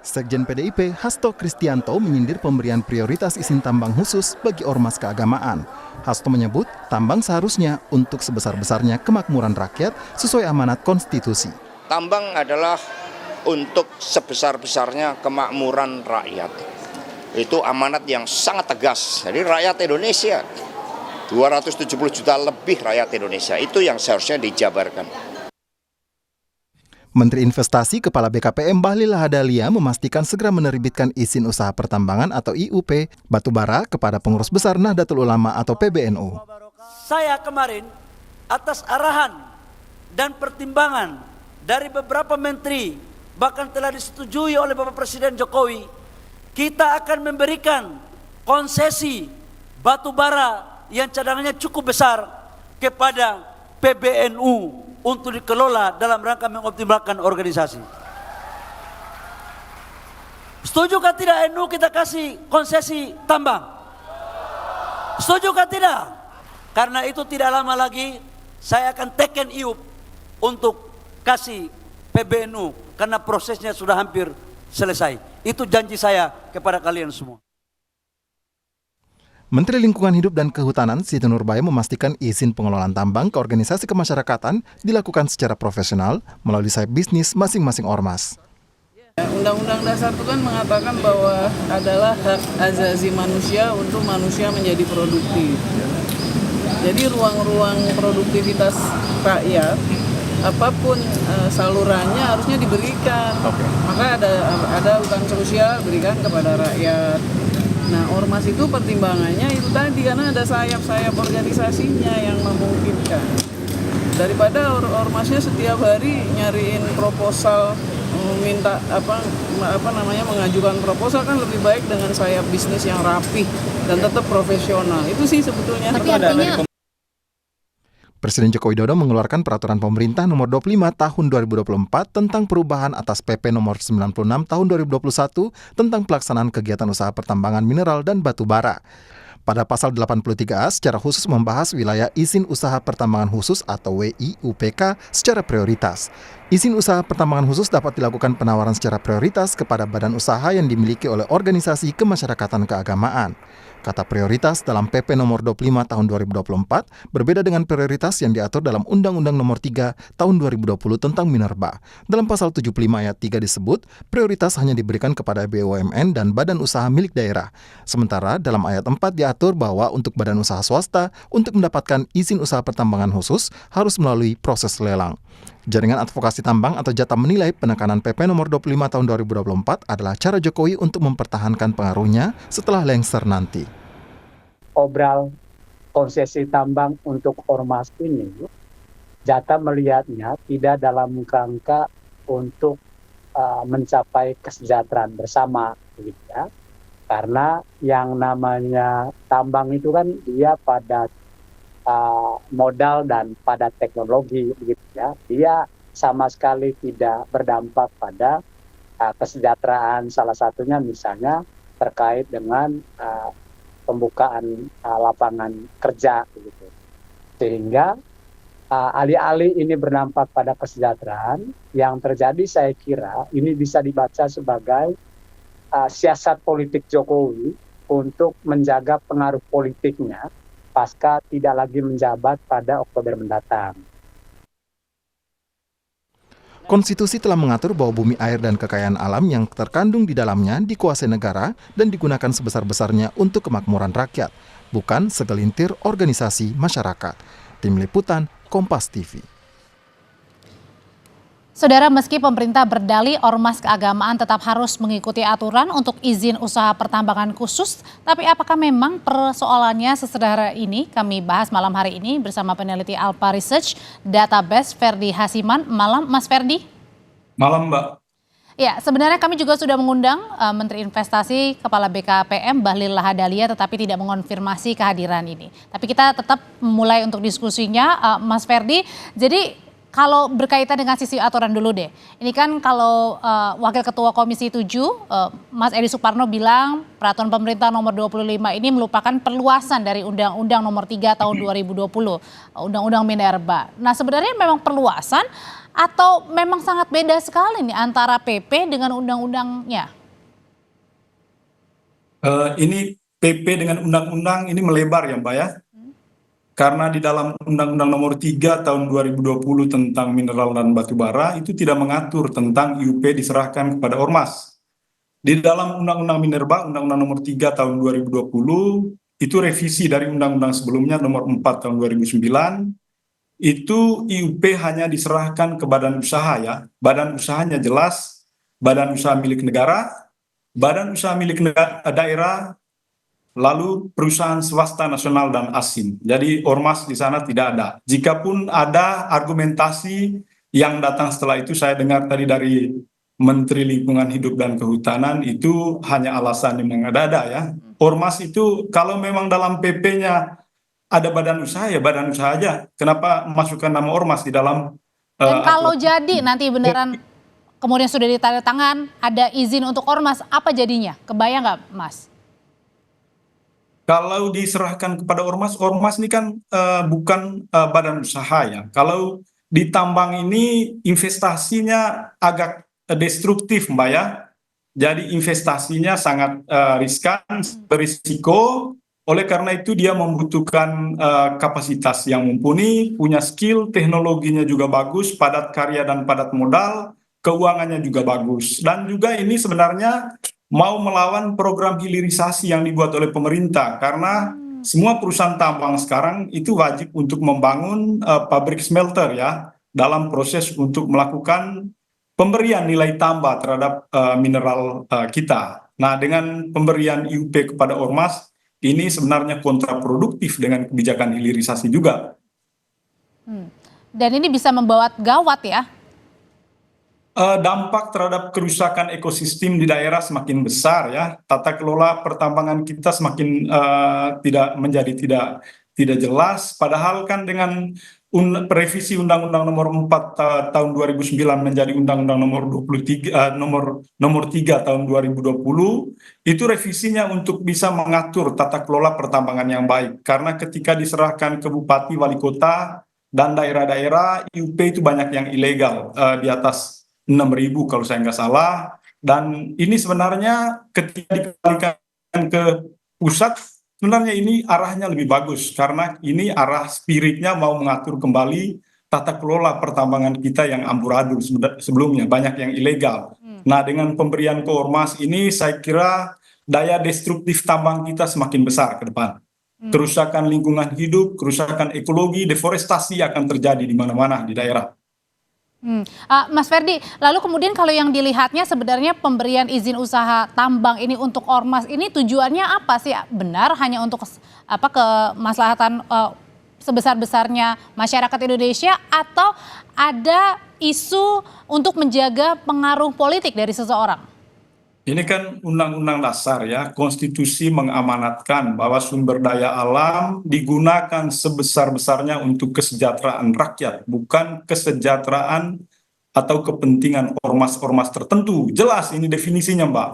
Sekjen PDIP Hasto Kristianto menyindir pemberian prioritas izin tambang khusus bagi ormas keagamaan. Hasto menyebut tambang seharusnya untuk sebesar-besarnya kemakmuran rakyat sesuai amanat konstitusi. Tambang adalah untuk sebesar-besarnya kemakmuran rakyat. Itu amanat yang sangat tegas. Jadi rakyat Indonesia, 270 juta lebih rakyat Indonesia, itu yang seharusnya dijabarkan. Menteri Investasi Kepala BKPM Bahlil Lahadalia memastikan segera menerbitkan izin usaha pertambangan atau IUP batubara kepada pengurus besar Nahdlatul Ulama atau PBNU. Saya kemarin atas arahan dan pertimbangan dari beberapa menteri, bahkan telah disetujui oleh Bapak Presiden Jokowi, kita akan memberikan konsesi batubara yang cadangannya cukup besar kepada PBNU untuk dikelola dalam rangka mengoptimalkan organisasi. Setujukah tidak NU kita kasih konsesi tambang? Setujukah tidak? Karena itu tidak lama lagi saya akan teken IUP untuk kasih PBNU karena prosesnya sudah hampir selesai. Itu janji saya kepada kalian semua. Menteri Lingkungan Hidup dan Kehutanan Siti Nurbaya memastikan izin pengelolaan tambang ke organisasi kemasyarakatan dilakukan secara profesional melalui sayap bisnis masing-masing ormas. Undang-Undang Dasar itu kan mengatakan bahwa adalah hak azazi manusia untuk manusia menjadi produktif. Jadi ruang-ruang produktivitas rakyat, apapun salurannya harusnya diberikan. Maka ada utang sosial berikan kepada rakyat. Nah, ormas itu pertimbangannya itu tadi karena ada sayap-sayap organisasinya yang memungkinkan. Daripada ormasnya setiap hari nyariin proposal, minta mengajukan proposal, kan lebih baik dengan sayap bisnis yang rapih dan tetap profesional. Itu sih sebetulnya. Tapi artinya Presiden Joko Widodo mengeluarkan peraturan pemerintah nomor 25 tahun 2024 tentang perubahan atas PP nomor 96 tahun 2021 tentang pelaksanaan kegiatan usaha pertambangan mineral dan batu bara. Pada pasal 83A secara khusus membahas wilayah izin usaha pertambangan khusus atau WIUPK secara prioritas. Izin usaha pertambangan khusus dapat dilakukan penawaran secara prioritas kepada badan usaha yang dimiliki oleh organisasi kemasyarakatan keagamaan. Kata prioritas dalam PP nomor 25 tahun 2024 berbeda dengan prioritas yang diatur dalam Undang-Undang nomor 3 tahun 2020 tentang minerba. Dalam pasal 75 ayat 3 disebut, prioritas hanya diberikan kepada BUMN dan badan usaha milik daerah. Sementara dalam ayat 4 diatur bahwa untuk badan usaha swasta untuk mendapatkan izin usaha pertambangan khusus harus melalui proses lelang. Jaringan Advokasi Tambang atau JATA menilai penekanan PP nomor 25 tahun 2024 adalah cara Jokowi untuk mempertahankan pengaruhnya setelah lengser nanti. Obral konsesi tambang untuk ormas ini, JATA melihatnya tidak dalam rangka untuk mencapai kesejahteraan bersama, gitu ya. Karena yang namanya tambang itu kan dia pada modal dan pada teknologi, gitu ya. Dia sama sekali tidak berdampak pada kesejahteraan, salah satunya misalnya terkait dengan pembukaan lapangan kerja, gitu. Sehingga alih-alih ini berdampak pada kesejahteraan, yang terjadi saya kira ini bisa dibaca sebagai siasat politik Jokowi untuk menjaga pengaruh politiknya pasca tidak lagi menjabat pada Oktober mendatang. Konstitusi telah mengatur bahwa bumi, air, dan kekayaan alam yang terkandung di dalamnya dikuasai negara dan digunakan sebesar-besarnya untuk kemakmuran rakyat, bukan segelintir organisasi masyarakat. Tim Liputan, Kompas TV. Saudara, meski pemerintah berdalih ormas keagamaan tetap harus mengikuti aturan untuk izin usaha pertambangan khusus, tapi apakah memang persoalannya sesederhana ini? Kami bahas malam hari ini bersama peneliti Alpha Research Database Ferdi Hasiman. Malam, Mas Ferdi. Malam, Mbak. Ya, sebenarnya kami juga sudah mengundang Menteri Investasi Kepala BKPM Bahlil Lahadalia, tetapi tidak mengonfirmasi kehadiran ini. Tapi kita tetap mulai untuk diskusinya, Mas Ferdi. Jadi kalau berkaitan dengan sisi aturan dulu deh. Ini kan kalau Wakil Ketua Komisi 7, Mas Edi Suparno bilang peraturan pemerintah nomor 25 ini merupakan perluasan dari Undang-Undang nomor 3 tahun 2020, Undang-Undang Minerba. Nah, sebenarnya memang perluasan atau memang sangat beda sekali nih antara PP dengan undang-undangnya? Ini PP dengan undang-undang ini melebar ya Mbak ya. Karena di dalam Undang-Undang Nomor 3 Tahun 2020 tentang mineral dan batu bara itu tidak mengatur tentang IUP diserahkan kepada ormas. Di dalam Undang-Undang Minerba, Undang-Undang Nomor 3 Tahun 2020, itu revisi dari undang-undang sebelumnya Nomor 4 Tahun 2009, itu IUP hanya diserahkan ke badan usaha ya. Badan usahanya jelas, badan usaha milik negara, badan usaha milik daerah, lalu perusahaan swasta nasional dan asing. Jadi ormas di sana tidak ada. Jikapun ada argumentasi yang datang setelah itu, saya dengar tadi dari Menteri Lingkungan Hidup dan Kehutanan, itu hanya alasan yang mengada-ada ya. Ormas itu kalau memang dalam PP-nya ada badan usaha ya badan usaha aja. Kenapa masukkan nama ormas di dalam Dan kalau aturan? jadi nanti beneran kemudian sudah ditandatangan ada izin untuk ormas, apa jadinya? Kebayang nggak, Mas? Kalau diserahkan kepada ormas, ormas ini kan bukan badan usaha ya. Kalau di tambang ini investasinya agak destruktif Mbak ya. Jadi investasinya sangat riskan, berisiko. Oleh karena itu dia membutuhkan kapasitas yang mumpuni, punya skill, teknologinya juga bagus, padat karya dan padat modal, keuangannya juga bagus. Dan juga ini sebenarnya mau melawan program hilirisasi yang dibuat oleh pemerintah, karena semua perusahaan tambang sekarang itu wajib untuk membangun pabrik smelter ya, dalam proses untuk melakukan pemberian nilai tambah terhadap mineral kita. Nah, dengan pemberian IUP kepada ormas, ini sebenarnya kontraproduktif dengan kebijakan hilirisasi juga. Dan ini bisa membawa gawat ya? Dampak terhadap kerusakan ekosistem di daerah semakin besar ya. Tata kelola pertambangan kita semakin tidak jelas. Padahal kan dengan revisi Undang-Undang Nomor 4 Tahun 2009 menjadi Undang-Undang Nomor 3 Tahun 2020, itu revisinya untuk bisa mengatur tata kelola pertambangan yang baik. Karena ketika diserahkan ke bupati, wali kota dan daerah-daerah, IUP itu banyak yang ilegal, di atas 6.000 kalau saya nggak salah. Dan ini sebenarnya ketika dikembalikan ke pusat, sebenarnya ini arahnya lebih bagus, karena ini arah spiritnya mau mengatur kembali tata kelola pertambangan kita yang amburadul sebelumnya, banyak yang ilegal. Nah, dengan pemberian ke ormas ini saya kira daya destruktif tambang kita semakin besar ke depan. Kerusakan lingkungan hidup, kerusakan ekologi, deforestasi akan terjadi di mana-mana di daerah. Mas Ferdi, lalu kemudian kalau yang dilihatnya sebenarnya pemberian izin usaha tambang ini untuk ormas ini tujuannya apa sih? Benar hanya untuk kemaslahatan sebesar-besarnya masyarakat Indonesia, atau ada isu untuk menjaga pengaruh politik dari seseorang? Ini kan undang-undang dasar ya, konstitusi mengamanatkan bahwa sumber daya alam digunakan sebesar-besarnya untuk kesejahteraan rakyat, bukan kesejahteraan atau kepentingan ormas-ormas tertentu. Jelas ini definisinya Mbak.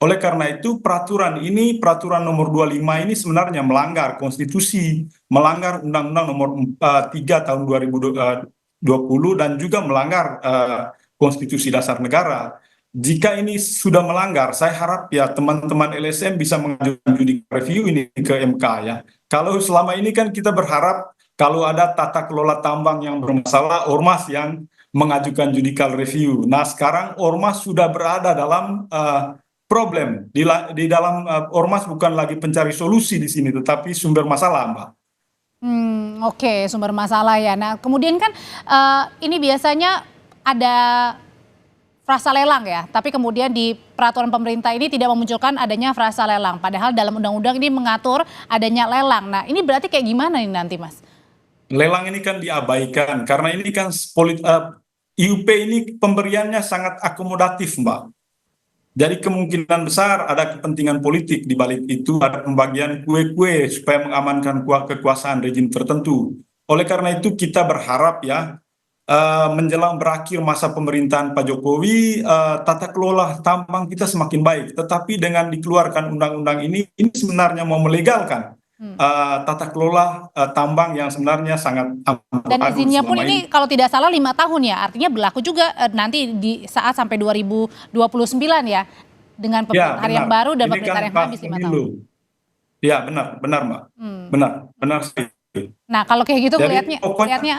Oleh karena itu peraturan nomor 25 ini sebenarnya melanggar konstitusi, melanggar Undang-Undang Nomor 3 Tahun 2020 dan juga melanggar konstitusi dasar negara. Jika ini sudah melanggar, saya harap ya teman-teman LSM bisa mengajukan judicial review ini ke MK ya. Kalau selama ini kan kita berharap kalau ada tata kelola tambang yang bermasalah, ormas yang mengajukan judicial review. Nah, sekarang ormas sudah berada dalam problem. Di dalam ormas bukan lagi pencari solusi di sini, tetapi sumber masalah, Mbak. Oke, sumber masalah ya. Nah, kemudian kan ini biasanya ada frasa lelang ya, tapi kemudian di peraturan pemerintah ini tidak memunculkan adanya frasa lelang. Padahal dalam undang-undang ini mengatur adanya lelang. Nah, ini berarti kayak gimana nih nanti, Mas? Lelang ini kan diabaikan, karena ini kan IUP ini pemberiannya sangat akomodatif, Mbak. Jadi kemungkinan besar ada kepentingan politik di balik itu, ada pembagian kue-kue supaya mengamankan kekuasaan rejim tertentu. Oleh karena itu kita berharap ya, menjelang berakhir masa pemerintahan Pak Jokowi, tata kelola tambang kita semakin baik. Tetapi dengan dikeluarkan undang-undang ini sebenarnya mau melegalkan tata kelola tambang yang sebenarnya sangat Dan amburadul izinnya pun selama ini kalau tidak salah 5 tahun ya, artinya berlaku juga nanti di saat sampai 2029 ya, dengan Ya, pemerintahan yang benar. baru dan Ini pemerintahan kan yang pas habis 5 tahun. pemilu. Ya, benar, Mbak. Benar sekali. Nah kalau kayak gitu Jadi pokoknya lihatnya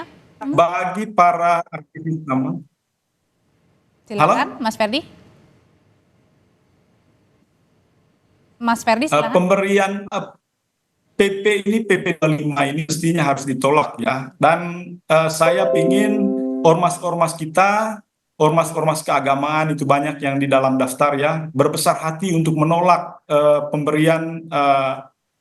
bagi para aktivis tambang, silakan Mas Ferdi. Mas Ferdi silakan. pemberian PP ini, PP 25 ini mestinya harus ditolak ya. Dan saya ingin ormas-ormas kita, ormas-ormas keagamaan itu banyak yang di dalam daftar ya, berbesar hati untuk menolak pemberian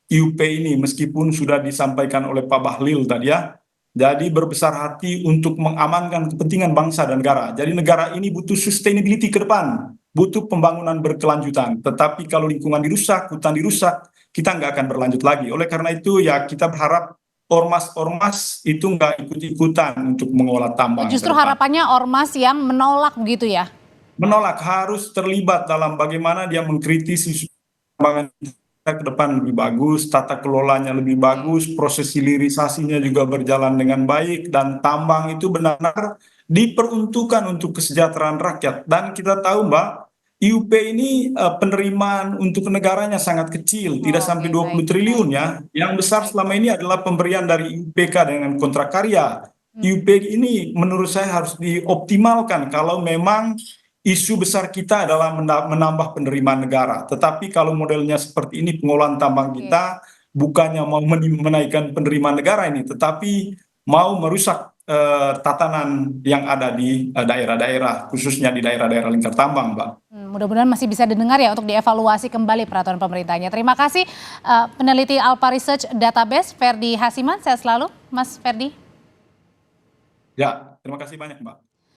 IUP ini meskipun sudah disampaikan oleh Pak Bahlil tadi ya. Jadi berbesar hati untuk mengamankan kepentingan bangsa dan negara. Jadi negara ini butuh sustainability ke depan, butuh pembangunan berkelanjutan. Tetapi kalau lingkungan dirusak, hutan dirusak, kita nggak akan berlanjut lagi. Oleh karena itu ya kita berharap ormas-ormas itu nggak ikut-ikutan untuk mengolah tambang. Justru harapannya ormas yang menolak begitu ya? Menolak, harus terlibat dalam bagaimana dia mengkritisi tambangan ke depan lebih bagus, tata kelolanya lebih bagus, proses hilirisasinya juga berjalan dengan baik, dan tambang itu benar-benar diperuntukkan untuk kesejahteraan rakyat. Dan kita tahu Mbak, IUP ini penerimaan untuk negaranya sangat kecil, tidak sampai 20 triliun ya. Yang besar selama ini adalah pemberian dari IUPK dengan kontrak karya. IUP ini menurut saya harus dioptimalkan kalau memang isu besar kita adalah menambah penerimaan negara. Tetapi kalau modelnya seperti ini, pengolahan tambang kita bukannya mau menaikkan penerimaan negara ini, tetapi mau merusak tatanan yang ada di daerah-daerah, khususnya di daerah-daerah lingkar tambang, Mbak. Mudah-mudahan masih bisa didengar ya untuk dievaluasi kembali peraturan pemerintahnya. Terima kasih peneliti Alpha Research Database, Ferdi Hasiman. Sehat selalu, Mas Ferdi. Ya, terima kasih banyak, Mbak.